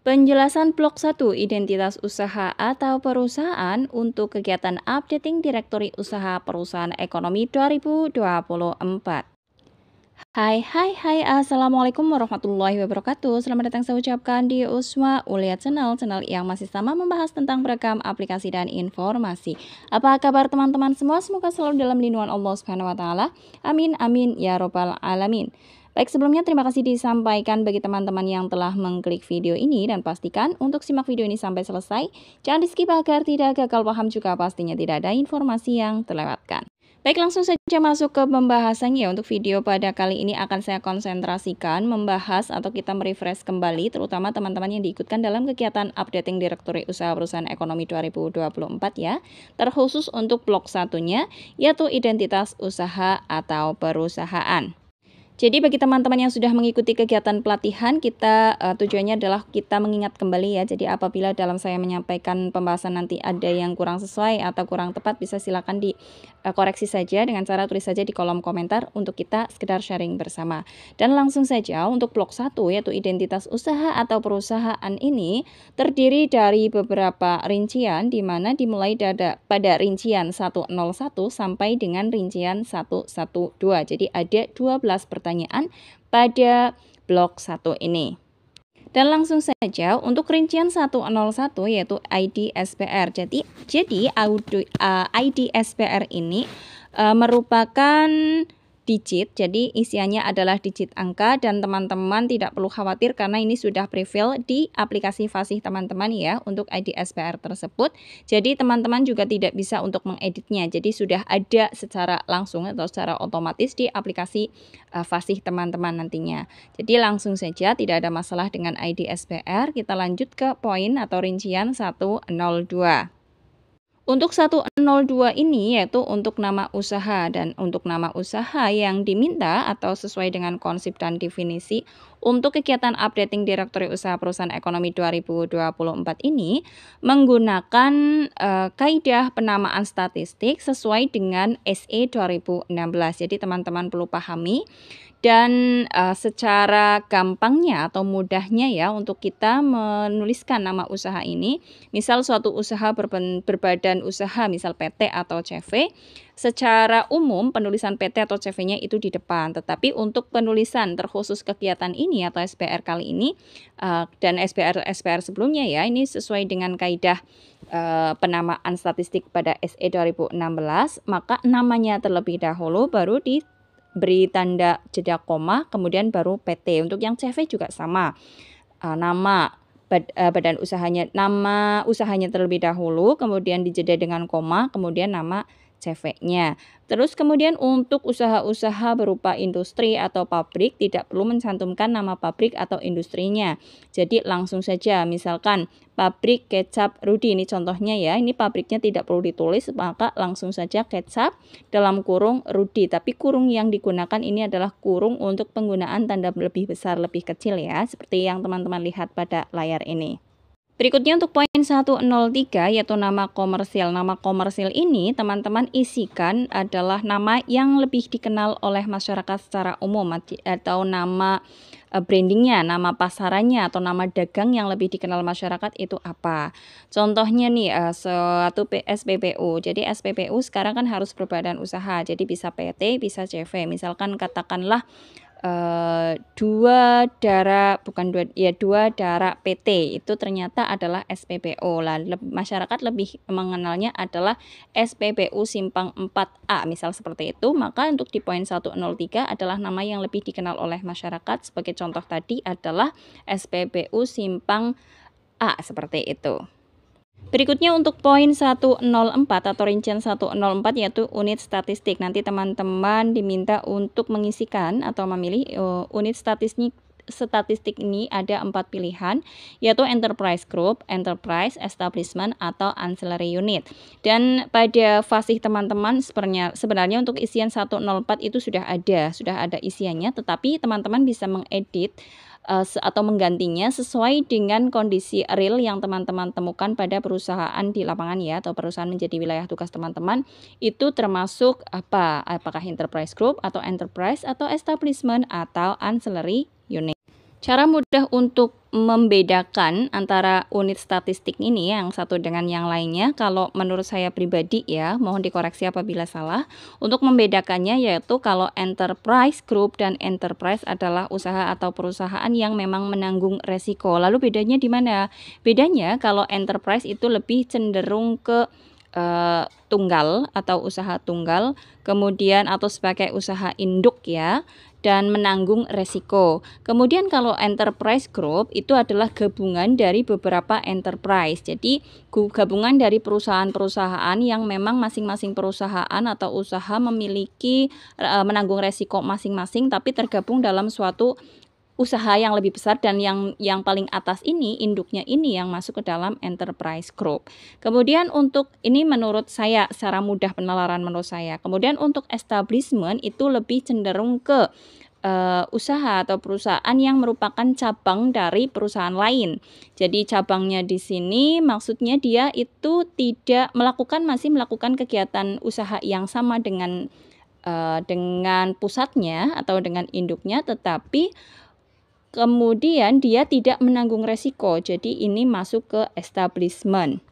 Penjelasan blok 1 identitas usaha atau perusahaan untuk kegiatan updating direktori usaha perusahaan ekonomi 2024. Hai, Assalamualaikum warahmatullahi wabarakatuh. Selamat datang saya ucapkan di Usma Uliat channel yang masih sama membahas tentang beragam aplikasi dan informasi. Apa kabar teman-teman semua? Semoga selalu dalam lindungan Allah Subhanahu wa taala. Amin ya robbal alamin. Baik, sebelumnya terima kasih disampaikan bagi teman-teman yang telah mengklik video ini dan pastikan untuk simak video ini sampai selesai. Jangan di skip agar tidak gagal paham, juga pastinya tidak ada informasi yang terlewatkan. Baik, langsung saja masuk ke pembahasannya. Untuk video pada kali ini akan saya konsentrasikan membahas atau kita merefresh kembali terutama teman-teman yang diikutkan dalam kegiatan updating direktori usaha perusahaan ekonomi 2024 ya. Terkhusus untuk blok satunya yaitu identitas usaha atau perusahaan. Jadi bagi teman-teman yang sudah mengikuti kegiatan pelatihan, kita tujuannya adalah kita mengingat kembali ya. Jadi apabila dalam saya menyampaikan pembahasan nanti ada yang kurang sesuai atau kurang tepat, bisa silakan dikoreksi saja dengan cara tulis saja di kolom komentar untuk kita sekedar sharing bersama. Dan langsung saja untuk blok 1 yaitu identitas usaha atau perusahaan ini terdiri dari beberapa rincian di mana dimulai pada rincian 101 sampai dengan rincian 112. Jadi ada 12 pertanyaan pada blok 1 ini. Dan langsung saja untuk rincian 101 yaitu ID SPR. Jadi ID SPR ini merupakan digit, jadi isiannya adalah digit angka dan teman-teman tidak perlu khawatir karena ini sudah prefill di aplikasi Fasih teman-teman ya untuk ID SPR tersebut. Jadi teman-teman juga tidak bisa untuk mengeditnya, jadi sudah ada secara langsung atau secara otomatis di aplikasi Fasih teman-teman nantinya. Jadi langsung saja, tidak ada masalah dengan ID SPR. Kita lanjut ke poin atau rincian 102. Untuk 102 ini yaitu untuk nama usaha, dan untuk nama usaha yang diminta atau sesuai dengan konsep dan definisi untuk kegiatan updating direktori usaha perusahaan ekonomi 2024 ini menggunakan kaidah penamaan statistik sesuai dengan SE 2016. Jadi teman-teman perlu pahami. Dan secara gampangnya atau mudahnya ya untuk kita menuliskan nama usaha ini, misal suatu usaha berbadan usaha misal PT atau CV, secara umum penulisan PT atau CV-nya itu di depan, tetapi untuk penulisan terkhusus kegiatan ini atau SPR kali ini dan SPR sebelumnya ya, ini sesuai dengan kaidah penamaan statistik pada SE 2016, maka namanya terlebih dahulu baru beri tanda jeda koma, kemudian baru PT. Untuk yang CV juga sama, nama badan usahanya, nama usahanya terlebih dahulu, kemudian dijeda dengan koma, kemudian nama CV-nya. Terus kemudian untuk usaha-usaha berupa industri atau pabrik tidak perlu mencantumkan nama pabrik atau industrinya. Jadi langsung saja misalkan pabrik kecap Rudi, ini contohnya ya, ini pabriknya tidak perlu ditulis, maka langsung saja kecap dalam kurung Rudi. Tapi kurung yang digunakan ini adalah kurung untuk penggunaan tanda lebih besar lebih kecil ya, seperti yang teman-teman lihat pada layar ini. Berikutnya untuk poin 103 yaitu nama komersil. Nama komersil ini teman-teman isikan adalah nama yang lebih dikenal oleh masyarakat secara umum atau nama brandingnya, nama pasarannya atau nama dagang yang lebih dikenal masyarakat itu apa. Contohnya nih suatu SPBU. Jadi SPBU sekarang kan harus berbadan usaha. Jadi bisa PT, bisa CV. Misalkan katakanlah dua darah PT itu ternyata adalah SPBU. Masyarakat lebih mengenalnya adalah SPBU Simpang 4A misal seperti itu. Maka untuk di poin 103 adalah nama yang lebih dikenal oleh masyarakat. Sebagai contoh tadi adalah SPBU Simpang A seperti itu. Berikutnya untuk poin 104 atau rincian 104 yaitu unit statistik. Nanti teman-teman diminta untuk mengisikan atau memilih unit statistik ini ada 4 pilihan, yaitu enterprise group, enterprise, establishment, atau ancillary unit. Dan pada Fasih teman-teman sebenarnya untuk isian 104 itu sudah ada isiannya, tetapi teman-teman bisa mengedit atau menggantinya sesuai dengan kondisi real yang teman-teman temukan pada perusahaan di lapangan ya, atau perusahaan menjadi wilayah tugas teman-teman. Itu termasuk apakah enterprise group atau enterprise atau establishment atau ancillary unit. Cara mudah untuk membedakan antara unit statistik ini yang satu dengan yang lainnya, kalau menurut saya pribadi ya, mohon dikoreksi apabila salah. Untuk membedakannya yaitu kalau enterprise group dan enterprise adalah usaha atau perusahaan yang memang menanggung resiko. Lalu bedanya di mana? Bedanya kalau enterprise itu lebih cenderung ke tunggal atau usaha tunggal, kemudian atau sebagai usaha induk ya, dan menanggung resiko. Kemudian kalau enterprise group itu adalah gabungan dari beberapa enterprise. Jadi gabungan dari perusahaan-perusahaan yang memang masing-masing perusahaan atau usaha memiliki menanggung resiko masing-masing tapi tergabung dalam suatu usaha yang lebih besar dan yang paling atas ini, induknya ini yang masuk ke dalam enterprise group. Kemudian untuk ini menurut saya, secara mudah penalaran menurut saya. Kemudian untuk establishment itu lebih cenderung ke usaha atau perusahaan yang merupakan cabang dari perusahaan lain. Jadi cabangnya di sini maksudnya dia itu tidak masih melakukan kegiatan usaha yang sama dengan pusatnya atau dengan induknya, tetapi kemudian dia tidak menanggung resiko, jadi ini masuk ke establishment.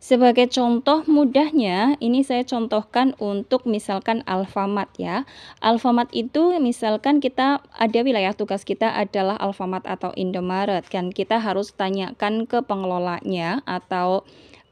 Sebagai contoh mudahnya, ini saya contohkan untuk misalkan Alfamart ya. Alfamart itu misalkan kita ada wilayah tugas kita adalah Alfamart atau Indomaret, kan kita harus tanyakan ke pengelolanya atau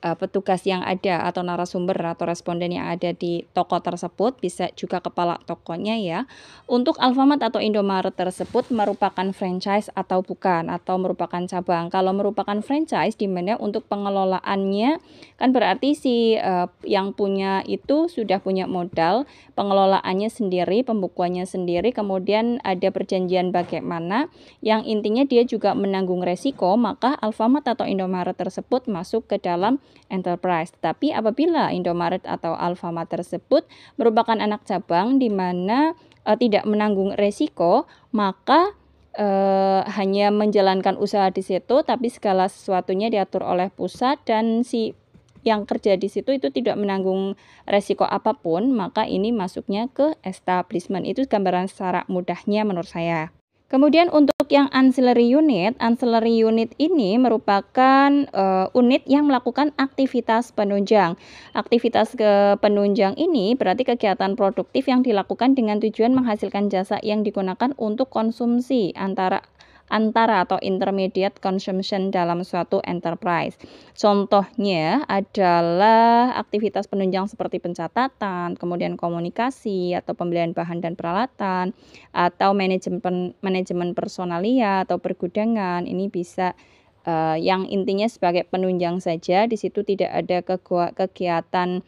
petugas yang ada atau narasumber atau responden yang ada di toko tersebut, bisa juga kepala tokonya ya. Untuk Alfamart atau Indomaret tersebut merupakan franchise atau bukan, atau merupakan cabang. Kalau merupakan franchise di mana untuk pengelolaannya kan berarti si yang punya itu sudah punya modal, pengelolaannya sendiri, pembukuannya sendiri, kemudian ada perjanjian bagaimana yang intinya dia juga menanggung resiko, maka Alfamart atau Indomaret tersebut masuk ke dalam enterprise. Tapi apabila Indomaret atau Alfamart tersebut merupakan anak cabang di mana tidak menanggung resiko, maka hanya menjalankan usaha di situ, tapi segala sesuatunya diatur oleh pusat dan si yang kerja di situ itu tidak menanggung resiko apapun, maka ini masuknya ke establishment. Itu gambaran secara mudahnya menurut saya. Kemudian untuk yang ancillary unit ini merupakan unit yang melakukan aktivitas penunjang. Aktivitas penunjang ini berarti kegiatan produktif yang dilakukan dengan tujuan menghasilkan jasa yang digunakan untuk konsumsi antara atau intermediate consumption dalam suatu enterprise. Contohnya adalah aktivitas penunjang seperti pencatatan, kemudian komunikasi atau pembelian bahan dan peralatan, atau manajemen personalia atau pergudangan. Ini bisa yang intinya sebagai penunjang saja, di situ tidak ada kegiatan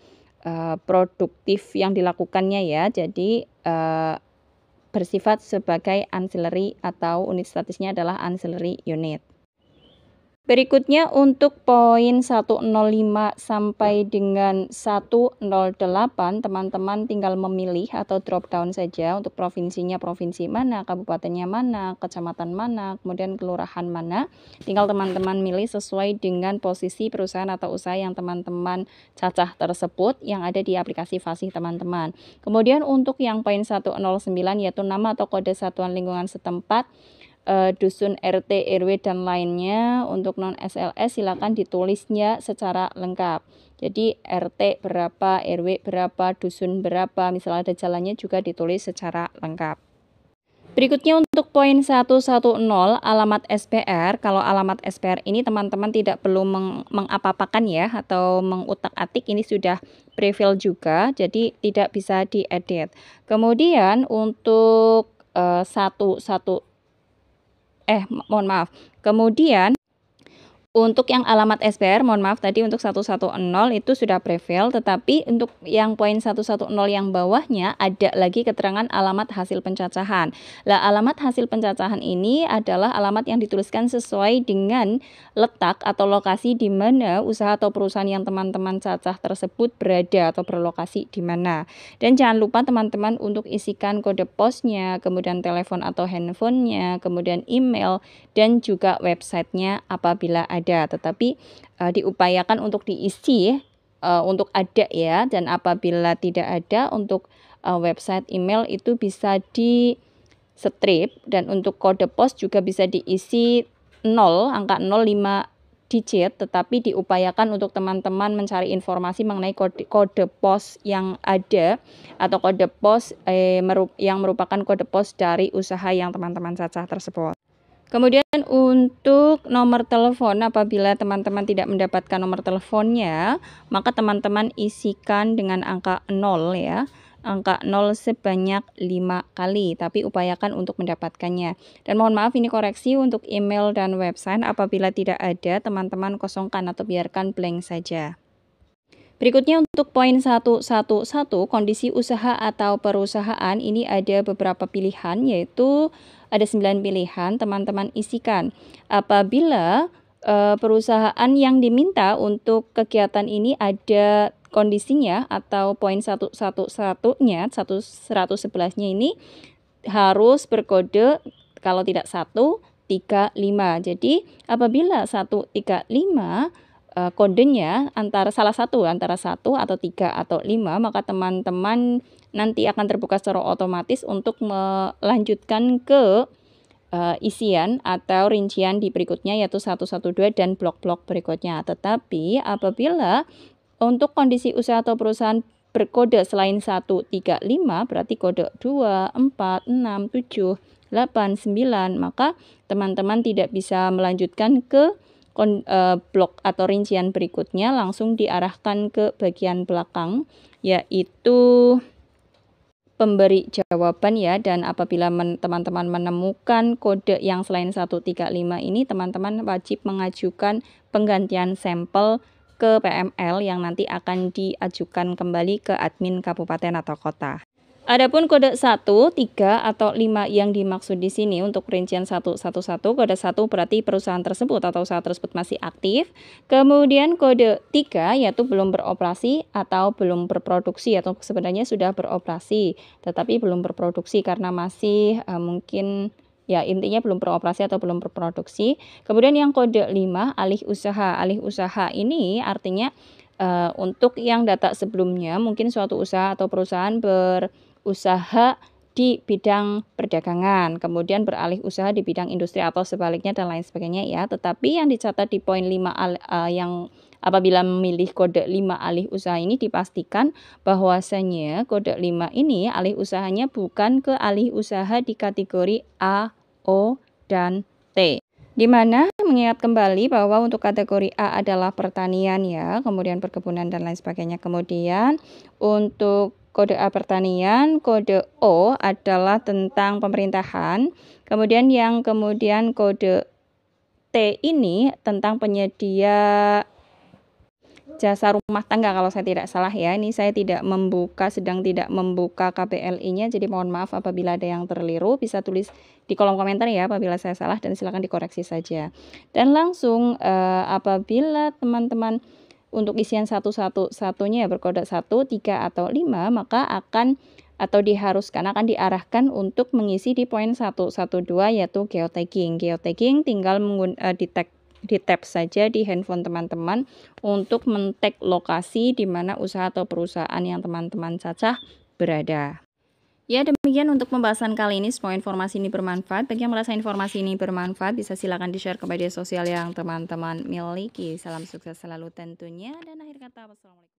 produktif yang dilakukannya ya. Jadi bersifat sebagai ancillary atau unit statisnya adalah ancillary unit. Berikutnya untuk poin 105 sampai dengan 108, teman-teman tinggal memilih atau drop down saja untuk provinsinya provinsi mana, kabupatennya mana, kecamatan mana, kemudian kelurahan mana. Tinggal teman-teman milih sesuai dengan posisi perusahaan atau usaha yang teman-teman cacah tersebut yang ada di aplikasi Fasih teman-teman. Kemudian untuk yang poin 109 yaitu nama atau kode satuan lingkungan setempat, dusun, RT, RW, dan lainnya. Untuk non-SLS silakan ditulisnya secara lengkap. Jadi RT berapa, RW berapa, dusun berapa, misalnya ada jalannya juga ditulis secara lengkap. Berikutnya untuk poin 110, alamat SPR. Kalau alamat SPR ini teman-teman tidak perlu mengapapakan ya, atau mengutak-atik, ini sudah prefill juga, jadi tidak bisa diedit. Kemudian untuk kemudian untuk yang alamat SPR, mohon maaf tadi untuk 110 itu sudah prefill, tetapi untuk yang poin 110 yang bawahnya ada lagi keterangan alamat hasil pencacahan. Lah, alamat hasil pencacahan ini adalah alamat yang dituliskan sesuai dengan letak atau lokasi di mana usaha atau perusahaan yang teman-teman cacah tersebut berada atau berlokasi di mana. Dan jangan lupa teman-teman untuk isikan kode posnya, kemudian telepon atau handphonenya, kemudian email, dan juga websitenya apabila ada. Tetapi diupayakan untuk diisi untuk ada ya, dan apabila tidak ada untuk website, email itu bisa strip, dan untuk kode pos juga bisa diisi 0, angka 0 5 digit, tetapi diupayakan untuk teman-teman mencari informasi mengenai kode pos yang ada atau kode pos yang merupakan kode pos dari usaha yang teman-teman cacah tersebut. Kemudian untuk nomor telepon, apabila teman-teman tidak mendapatkan nomor teleponnya, maka teman-teman isikan dengan angka 0 ya. Angka 0 sebanyak 5 kali, tapi upayakan untuk mendapatkannya. Dan mohon maaf, ini koreksi untuk email dan website. Apabila tidak ada, teman-teman kosongkan atau biarkan blank saja. Berikutnya untuk poin 111, kondisi usaha atau perusahaan. Ini ada beberapa pilihan, yaitu ada 9 pilihan, teman-teman isikan. Apabila perusahaan yang diminta untuk kegiatan ini ada kondisinya atau poin 111-nya, 111-nya ini harus berkode kalau tidak 135. Jadi apabila 135 kodenya antara salah satu antara 1 atau 3 atau 5, maka teman-teman nanti akan terbuka secara otomatis untuk melanjutkan ke isian atau rincian di berikutnya, yaitu 112 dan blok-blok berikutnya. Tetapi apabila untuk kondisi usaha atau perusahaan berkode selain 135, berarti kode 2, 4, 6, 7, 8, 9, maka teman-teman tidak bisa melanjutkan ke blok atau rincian berikutnya, langsung diarahkan ke bagian belakang, yaitu pemberi jawaban ya. Dan apabila teman-teman menemukan kode yang selain 135 ini, teman-teman wajib mengajukan penggantian sampel ke PML yang nanti akan diajukan kembali ke admin kabupaten atau kota. Adapun kode 1, 3, atau 5 yang dimaksud di sini untuk rincian 111, kode 1 berarti perusahaan tersebut atau usaha tersebut masih aktif. Kemudian kode 3 yaitu belum beroperasi atau belum berproduksi, atau sebenarnya sudah beroperasi tetapi belum berproduksi karena masih mungkin ya intinya belum beroperasi atau belum berproduksi. Kemudian yang kode 5, alih usaha. Alih usaha ini artinya untuk yang data sebelumnya mungkin suatu usaha atau perusahaan berusaha di bidang perdagangan, kemudian beralih usaha di bidang industri atau sebaliknya dan lain sebagainya ya. Tetapi yang dicatat di poin 5 yang apabila memilih kode 5 alih usaha ini, dipastikan bahwasanya kode 5 ini alih usahanya bukan ke alih usaha di kategori A, O, dan T. Di mana mengingat kembali bahwa untuk kategori A adalah pertanian ya, kemudian perkebunan dan lain sebagainya. Kemudian untuk kode A pertanian, kode O adalah tentang pemerintahan. Kemudian kode T ini tentang penyedia jasa rumah tangga kalau saya tidak salah ya. Ini saya sedang tidak membuka KPLI-nya, jadi mohon maaf apabila ada yang terkeliru. Bisa tulis di kolom komentar ya apabila saya salah, dan silakan dikoreksi saja. Dan langsung apabila teman-teman untuk isian 111-nya berkode 1, 3, atau 5, maka akan diarahkan untuk mengisi di poin 112 yaitu geotagging. Geotagging tinggal di tab saja di handphone teman-teman untuk men-tag lokasi di mana usaha atau perusahaan yang teman-teman cacah berada. Ya, demikian untuk pembahasan kali ini. Semua informasi ini bermanfaat. Bagi yang merasa informasi ini bermanfaat, bisa silakan di-share ke media sosial yang teman-teman miliki. Salam sukses selalu tentunya, dan akhir kata wassalamualaikum.